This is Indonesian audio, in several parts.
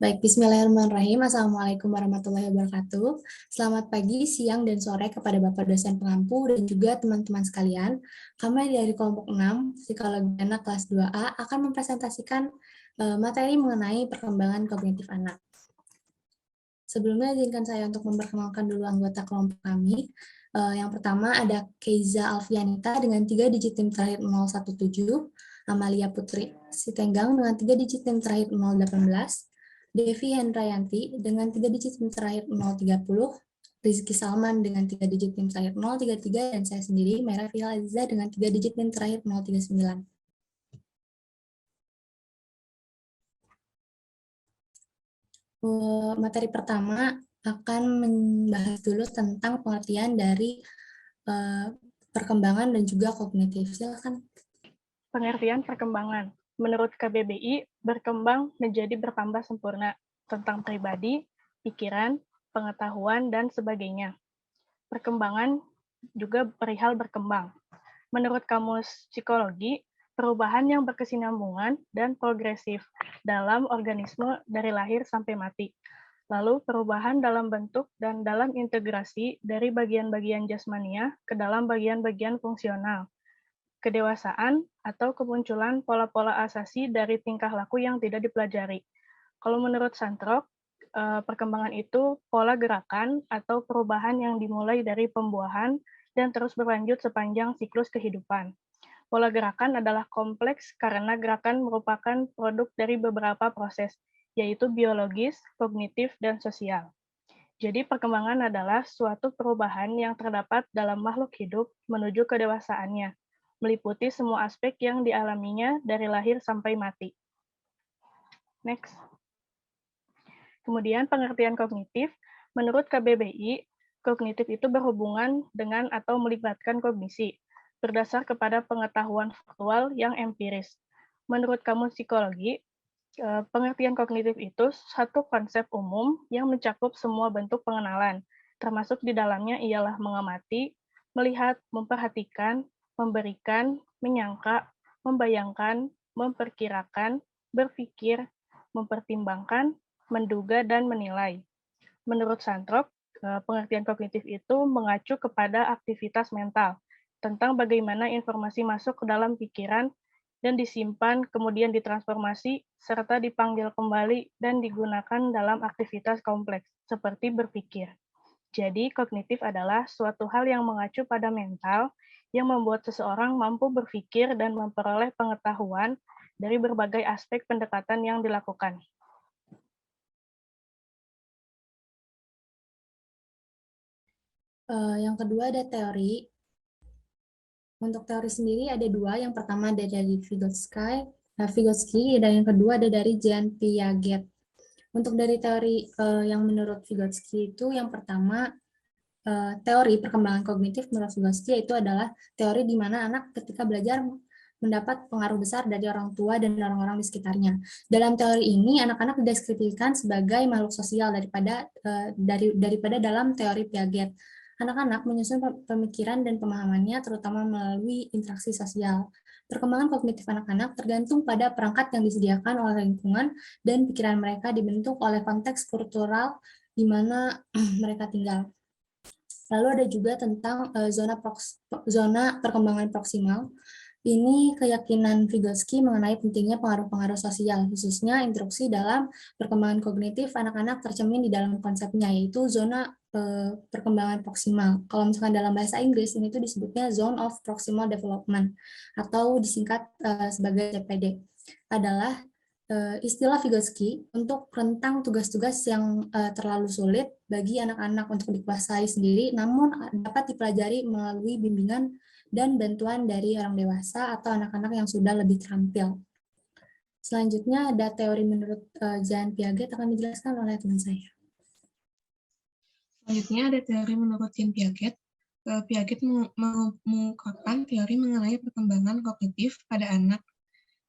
Baik, bismillahirrahmanirrahim. Assalamualaikum warahmatullahi wabarakatuh. Selamat pagi, siang, dan sore kepada Bapak dosen pengampu dan juga teman-teman sekalian. Kami dari kelompok 6, Psikologi Anak kelas 2A, akan mempresentasikan materi mengenai perkembangan kognitif anak. Sebelumnya, izinkan saya untuk memperkenalkan dulu anggota kelompok kami. Yang pertama ada Keiza Alfianita dengan 3 digit NIM terakhir 017, Amalia Putri Sitenggang dengan 3 digit NIM terakhir 018, Devi Hendrayanti dengan 3 digit NIM terakhir 030, Rizky Salman dengan 3 digit NIM terakhir 033, dan saya sendiri, Mera Fila Aziza dengan 3 digit NIM terakhir 039. Materi pertama akan membahas dulu tentang pengertian dari perkembangan dan juga kognitif. Silakan. Pengertian perkembangan. Menurut KBBI, berkembang menjadi bertambah sempurna tentang pribadi, pikiran, pengetahuan, dan sebagainya. Perkembangan juga perihal berkembang. Menurut Kamus Psikologi, perubahan yang berkesinambungan dan progresif dalam organisme dari lahir sampai mati. Lalu perubahan dalam bentuk dan dalam integrasi dari bagian-bagian jasmania ke dalam bagian-bagian fungsional. Kedewasaan atau kemunculan pola-pola asasi dari tingkah laku yang tidak dipelajari. Kalau menurut Santrok, perkembangan itu pola gerakan atau perubahan yang dimulai dari pembuahan dan terus berlanjut sepanjang siklus kehidupan. Pola gerakan adalah kompleks karena gerakan merupakan produk dari beberapa proses, yaitu biologis, kognitif, dan sosial. Jadi perkembangan adalah suatu perubahan yang terdapat dalam makhluk hidup menuju kedewasaannya, meliputi semua aspek yang dialaminya dari lahir sampai mati. Next. Kemudian pengertian kognitif, menurut KBBI, kognitif itu berhubungan dengan atau melibatkan kognisi, berdasar kepada pengetahuan faktual yang empiris. Menurut Kamus Psikologi, pengertian kognitif itu satu konsep umum yang mencakup semua bentuk pengenalan, termasuk di dalamnya ialah mengamati, melihat, memperhatikan, memberikan, menyangka, membayangkan, memperkirakan, berpikir, mempertimbangkan, menduga, dan menilai. Menurut Santrok, pengertian kognitif itu mengacu kepada aktivitas mental, tentang bagaimana informasi masuk ke dalam pikiran dan disimpan, kemudian ditransformasi, serta dipanggil kembali dan digunakan dalam aktivitas kompleks, seperti berpikir. Jadi, kognitif adalah suatu hal yang mengacu pada mental, yang membuat seseorang mampu berpikir dan memperoleh pengetahuan dari berbagai aspek pendekatan yang dilakukan. Yang kedua ada teori. Untuk teori sendiri ada dua. Yang pertama ada dari Vygotsky, dan yang kedua ada dari Jean Piaget. Untuk dari teori yang menurut Vygotsky itu, yang pertama, teori perkembangan kognitif menurut Vygotsky itu adalah teori di mana anak ketika belajar mendapat pengaruh besar dari orang tua dan orang-orang di sekitarnya. Dalam teori ini, anak-anak dideskripsikan sebagai makhluk sosial daripada dalam teori Piaget. Anak-anak menyusun pemikiran dan pemahamannya terutama melalui interaksi sosial. Perkembangan kognitif anak-anak tergantung pada perangkat yang disediakan oleh lingkungan dan pikiran mereka dibentuk oleh konteks kultural di mana mereka tinggal. Lalu ada juga tentang zona perkembangan proksimal. Ini keyakinan Vygotsky mengenai pentingnya pengaruh-pengaruh sosial, khususnya interaksi dalam perkembangan kognitif anak-anak tercermin di dalam konsepnya, yaitu zona perkembangan proksimal. Kalau misalkan dalam bahasa Inggris, ini tuh disebutnya Zone of Proximal Development, atau disingkat sebagai ZPD. Adalah istilah Vygotsky untuk rentang tugas-tugas yang terlalu sulit bagi anak-anak untuk dikuasai sendiri, namun dapat dipelajari melalui bimbingan dan bantuan dari orang dewasa atau anak-anak yang sudah lebih terampil. Selanjutnya ada teori menurut Jean Piaget, akan dijelaskan oleh teman saya. Selanjutnya ada teori menurut Jean Piaget. Piaget mengungkapkan teori mengenai perkembangan kognitif pada anak.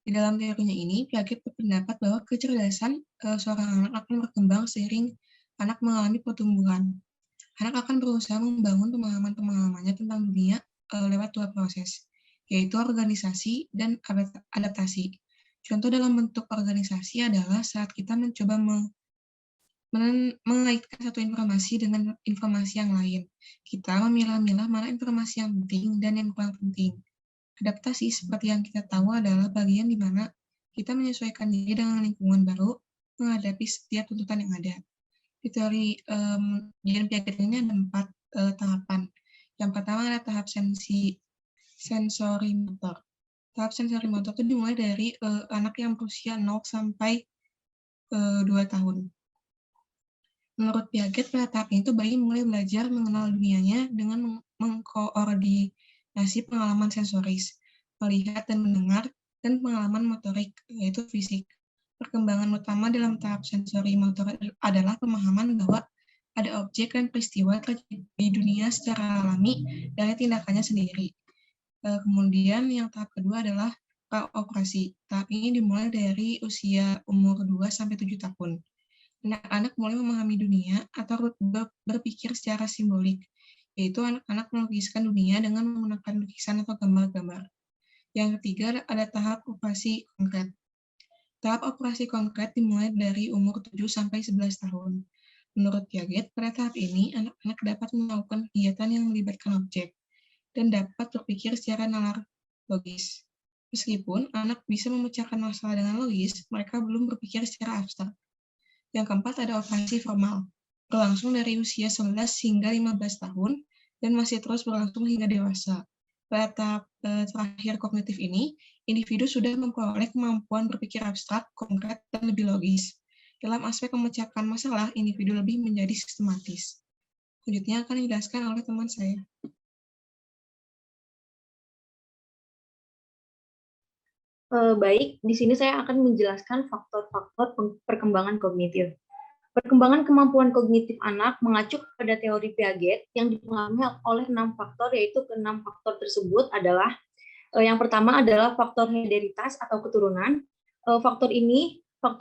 Di dalam teorinya ini, Piaget berpendapat bahwa kecerdasan seorang anak akan berkembang seiring anak mengalami pertumbuhan. Anak akan berusaha membangun pemahaman-pemahamannya tentang dunia lewat dua proses, yaitu organisasi dan adaptasi. Contoh dalam bentuk organisasi adalah saat kita mencoba mengaitkan satu informasi dengan informasi yang lain. Kita memilah-milah mana informasi yang penting dan yang kurang penting. Adaptasi seperti yang kita tahu adalah bagian di mana kita menyesuaikan diri dengan lingkungan baru menghadapi setiap tuntutan yang ada. Di teori Jan Piaget ini ada 4 tahapan. Yang pertama adalah tahap sensori motor. Tahap sensori motor itu dimulai dari anak yang berusia 0 sampai 2 tahun. Menurut Piaget, pada tahap itu bayi mulai belajar mengenal dunianya dengan mengkoordinasi pengalaman sensoris, melihat dan mendengar, dan pengalaman motorik, yaitu fisik. Perkembangan utama dalam tahap sensori motor adalah pemahaman bahwa ada objek dan peristiwa terjadi di dunia secara alami dari tindakannya sendiri. Kemudian yang tahap kedua adalah praoperasi. Tahap ini dimulai dari usia umur 2-7 tahun. Anak-anak mulai memahami dunia atau berpikir secara simbolik, yaitu anak-anak melukiskan dunia dengan menggunakan lukisan atau gambar-gambar. Yang ketiga ada tahap operasi konkret. Tahap operasi konkret dimulai dari umur 7-11 tahun. Menurut Piaget, pada tahap ini, anak-anak dapat melakukan kegiatan yang melibatkan objek dan dapat berpikir secara nalar logis. Meskipun anak bisa memecahkan masalah dengan logis, mereka belum berpikir secara abstrak. Yang keempat ada operasi formal, berlangsung dari usia 11 hingga 15 tahun dan masih terus berlangsung hingga dewasa. Pada tahap terakhir kognitif ini, individu sudah memperoleh kemampuan berpikir abstrak, konkret, dan lebih logis. Dalam aspek memecahkan masalah, individu lebih menjadi sistematis. Selanjutnya akan dijelaskan oleh teman saya. Baik, di sini saya akan menjelaskan faktor-faktor perkembangan kognitif. Perkembangan kemampuan kognitif anak mengacu pada teori Piaget yang dipengaruhi oleh 6 faktor, yaitu ke-6 faktor tersebut adalah yang pertama adalah faktor hereditaritas atau keturunan. Faktor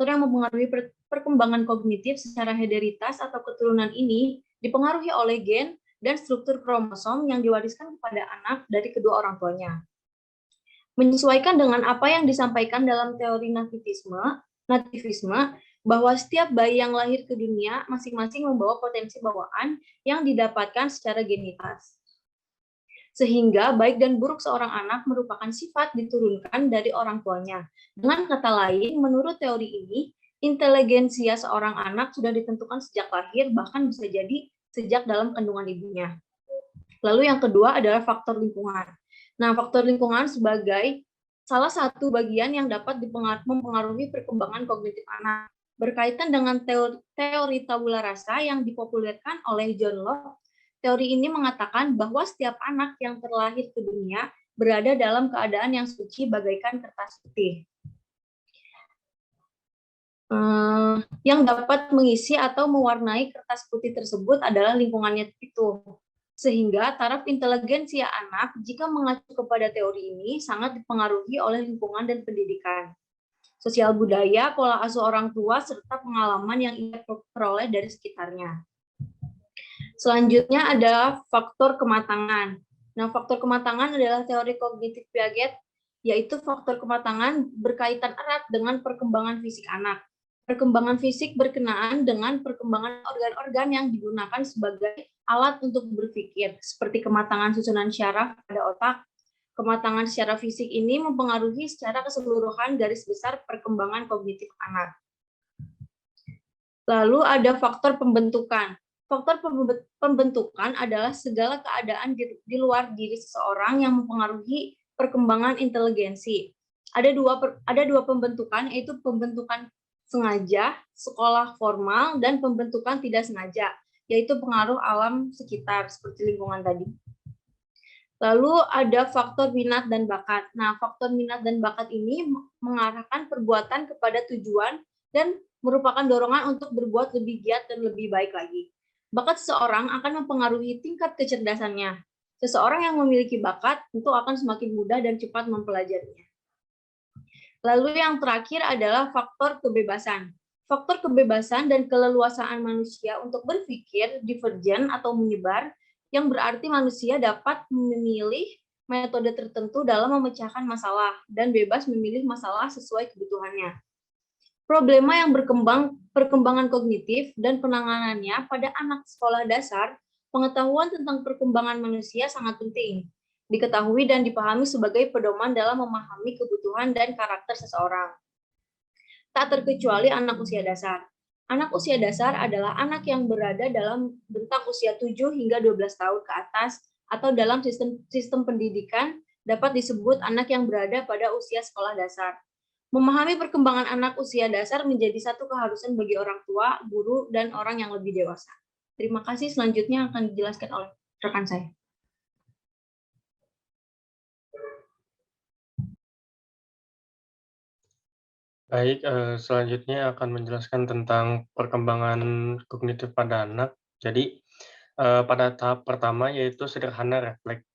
yang mempengaruhi perkembangan kognitif secara hereditaritas atau keturunan ini dipengaruhi oleh gen dan struktur kromosom yang diwariskan kepada anak dari kedua orang tuanya. Menyesuaikan dengan apa yang disampaikan dalam teori nativisme, bahwa setiap bayi yang lahir ke dunia masing-masing membawa potensi bawaan yang didapatkan secara genetis. Sehingga baik dan buruk seorang anak merupakan sifat diturunkan dari orang tuanya. Dengan kata lain, menurut teori ini, inteligensia seorang anak sudah ditentukan sejak lahir, bahkan bisa jadi sejak dalam kandungan ibunya. Lalu yang kedua adalah faktor lingkungan. Nah, faktor lingkungan sebagai salah satu bagian yang dapat mempengaruhi perkembangan kognitif anak. Berkaitan dengan teori tabula rasa yang dipopulerkan oleh John Locke, teori ini mengatakan bahwa setiap anak yang terlahir ke dunia berada dalam keadaan yang suci bagaikan kertas putih. Yang dapat mengisi atau mewarnai kertas putih tersebut adalah lingkungannya itu. Sehingga taraf inteligensia anak jika mengacu kepada teori ini sangat dipengaruhi oleh lingkungan dan pendidikan, sosial budaya, pola asuh orang tua, serta pengalaman yang ia peroleh dari sekitarnya. Selanjutnya ada faktor kematangan. Nah, faktor kematangan adalah teori kognitif Piaget, yaitu faktor kematangan berkaitan erat dengan perkembangan fisik anak. Perkembangan fisik berkenaan dengan perkembangan organ-organ yang digunakan sebagai alat untuk berpikir, seperti kematangan susunan syaraf pada otak. Kematangan secara fisik ini mempengaruhi secara keseluruhan garis besar perkembangan kognitif anak. Lalu ada faktor pembentukan. Faktor pembentukan adalah segala keadaan di luar diri seseorang yang mempengaruhi perkembangan inteligensi. Ada dua pembentukan, yaitu pembentukan sengaja, sekolah formal, dan pembentukan tidak sengaja, yaitu pengaruh alam sekitar seperti lingkungan tadi. Lalu ada faktor minat dan bakat. Nah, faktor minat dan bakat ini mengarahkan perbuatan kepada tujuan dan merupakan dorongan untuk berbuat lebih giat dan lebih baik lagi. Bakat seseorang akan mempengaruhi tingkat kecerdasannya. Seseorang yang memiliki bakat tentu akan semakin mudah dan cepat mempelajarinya. Lalu yang terakhir adalah faktor kebebasan. Faktor kebebasan dan keleluasaan manusia untuk berpikir divergen atau menyebar, yang berarti manusia dapat memilih metode tertentu dalam memecahkan masalah dan bebas memilih masalah sesuai kebutuhannya. Problema yang berkembang perkembangan kognitif dan penanganannya pada anak sekolah dasar, pengetahuan tentang perkembangan manusia sangat penting, diketahui dan dipahami sebagai pedoman dalam memahami kebutuhan dan karakter seseorang. Tak terkecuali anak usia dasar. Anak usia dasar adalah anak yang berada dalam bentang usia 7 hingga 12 tahun ke atas atau dalam sistem pendidikan dapat disebut anak yang berada pada usia sekolah dasar. Memahami perkembangan anak usia dasar menjadi satu keharusan bagi orang tua, guru, dan orang yang lebih dewasa. Terima kasih. Selanjutnya akan dijelaskan oleh rekan saya. Baik, selanjutnya akan menjelaskan tentang perkembangan kognitif pada anak. Jadi, pada tahap pertama yaitu sederhana refleks.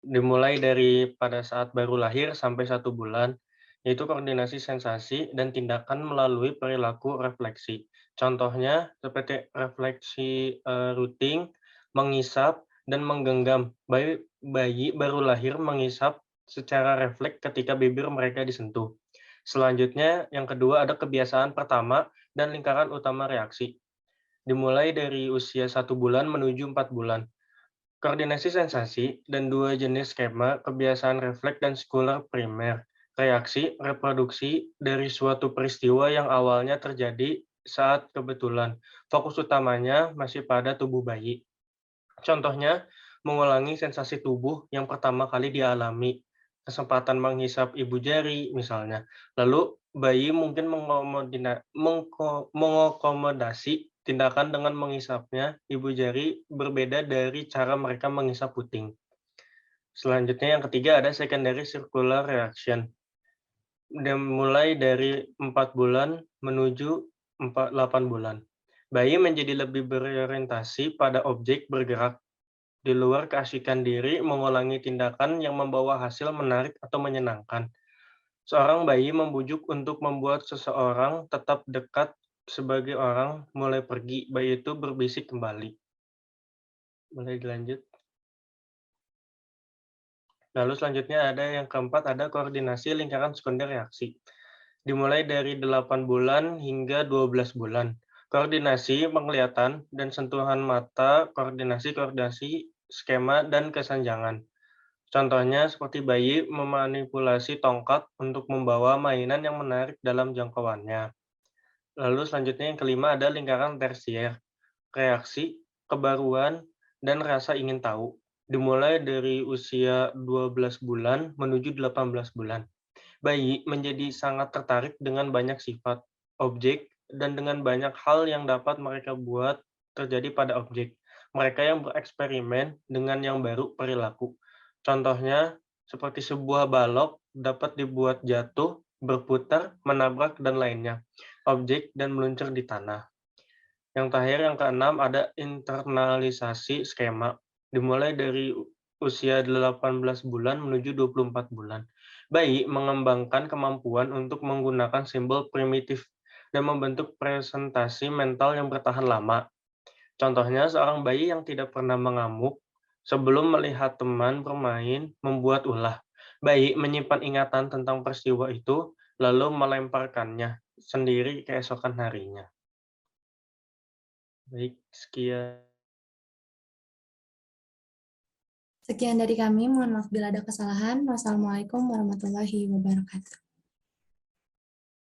Dimulai dari pada saat baru lahir sampai 1 bulan, yaitu koordinasi sensasi dan tindakan melalui perilaku refleksi. Contohnya seperti refleksi rutin, mengisap, dan menggenggam. Bayi baru lahir mengisap secara refleks ketika bibir mereka disentuh. Selanjutnya, yang kedua ada kebiasaan pertama dan lingkaran utama reaksi. Dimulai dari usia 1 bulan menuju 4 bulan. Koordinasi sensasi dan 2 jenis skema, kebiasaan refleks dan sekuler primer. Reaksi, reproduksi dari suatu peristiwa yang awalnya terjadi saat kebetulan. Fokus utamanya masih pada tubuh bayi. Contohnya, mengulangi sensasi tubuh yang pertama kali dialami, kesempatan menghisap ibu jari misalnya. Lalu bayi mungkin mengakomodasi tindakan dengan mengisapnya ibu jari berbeda dari cara mereka mengisap puting. Selanjutnya yang ketiga ada secondary circular reaction. Mulai dari 4 bulan menuju 8 bulan. Bayi menjadi lebih berorientasi pada objek bergerak di luar keasikan diri, mengulangi tindakan yang membawa hasil menarik atau menyenangkan. Seorang bayi membujuk untuk membuat seseorang tetap dekat sebagai orang mulai pergi, bayi itu berbisik kembali. Boleh dilanjut. Lalu selanjutnya ada yang keempat, ada koordinasi lingkaran sekunder reaksi. Dimulai dari 8 bulan hingga 12 bulan. Koordinasi penglihatan dan sentuhan mata, koordinasi skema dan kesenjangan. Contohnya seperti bayi memanipulasi tongkat untuk membawa mainan yang menarik dalam jangkauannya. Lalu selanjutnya yang kelima ada lingkaran tersier, reaksi, kebaruan, dan rasa ingin tahu. Dimulai dari usia 12 bulan menuju 18 bulan. Bayi menjadi sangat tertarik dengan banyak sifat, objek, dan dengan banyak hal yang dapat mereka buat terjadi pada objek. Mereka yang bereksperimen dengan yang baru perilaku. Contohnya, seperti sebuah balok dapat dibuat jatuh, berputar, menabrak, dan lainnya. Objek dan meluncur di tanah. Yang terakhir, yang keenam, ada internalisasi skema. Dimulai dari usia 18 bulan menuju 24 bulan. Bayi mengembangkan kemampuan untuk menggunakan simbol primitif dan membentuk presentasi mental yang bertahan lama. Contohnya, seorang bayi yang tidak pernah mengamuk, sebelum melihat teman bermain, membuat ulah. Bayi menyimpan ingatan tentang peristiwa itu, lalu melemparkannya sendiri keesokan harinya. Baik, sekian. Sekian dari kami, mohon maaf bila ada kesalahan. Wassalamualaikum warahmatullahi wabarakatuh.